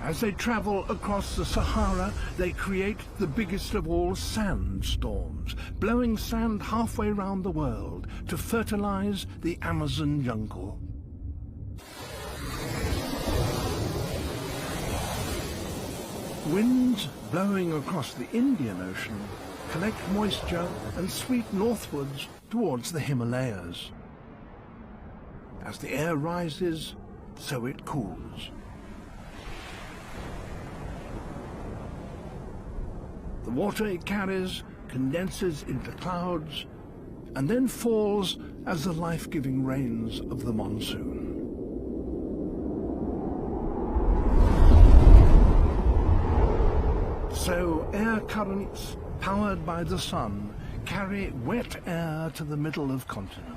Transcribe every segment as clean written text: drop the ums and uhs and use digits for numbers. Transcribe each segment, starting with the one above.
As they travel across the Sahara, they create the biggest of all sandstorms, blowing sand halfway around the world to fertilize the Amazon jungle. Winds blowing across the Indian Ocean collect moisture and sweep northwards towards the Himalayas. As the air rises, so it cools. The water it carries condenses into clouds and then falls as the life-giving rains of the monsoon. So air currents, powered by the sun, carry wet air to the middle of continents.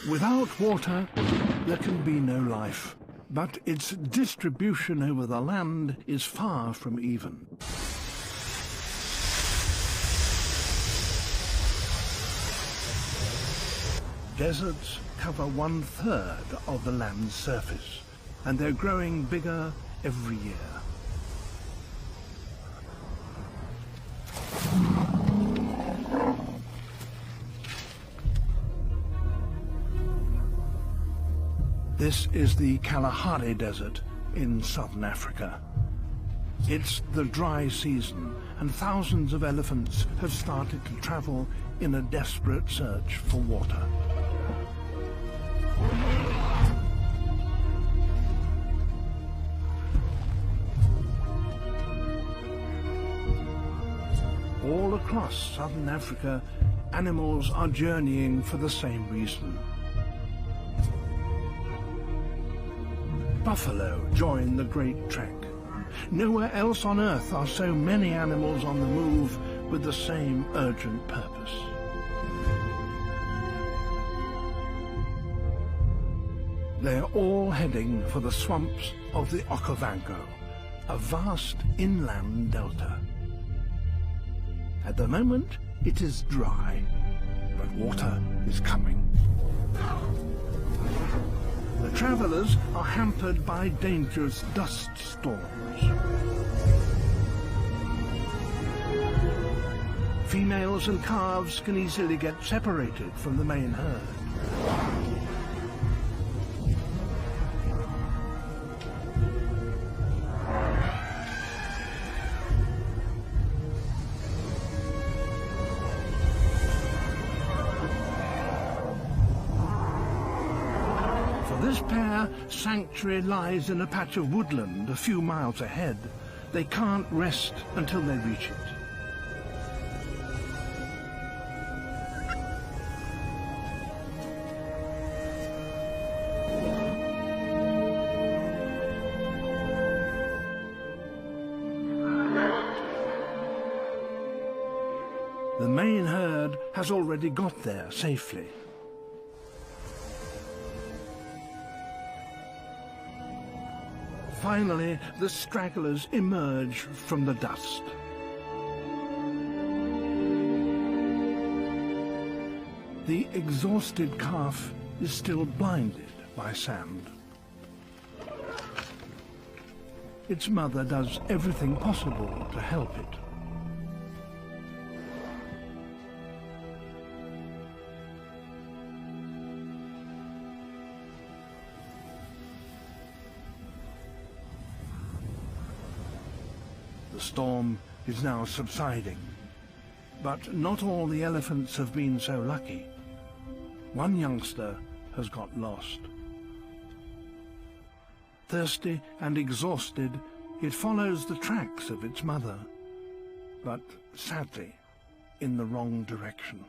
Without water, there can be no life, but its distribution over the land is far from even. Deserts cover 1/3 of the land's surface, and they're growing bigger every year. This is the Kalahari Desert in southern Africa. It's the dry season, and thousands of elephants have started to travel in a desperate search for water. All across southern Africa, animals are journeying for the same reason. Buffalo join the Great Trek. Nowhere else on Earth are so many animals on the move with the same urgent purpose. They're all heading for the swamps of the Okavango, a vast inland delta. At the moment, it is dry, but water is coming. The travelers are hampered by dangerous dust storms. Females and calves can easily get separated from the main herd. This pair, sanctuary lies in a patch of woodland a few miles ahead. They can't rest until they reach it. The main herd has already got there safely. Finally, the stragglers emerge from the dust. The exhausted calf is still blinded by sand. Its mother does everything possible to help it. The storm is now subsiding, but not all the elephants have been so lucky. One youngster has got lost. Thirsty and exhausted, it follows the tracks of its mother, but sadly in the wrong direction.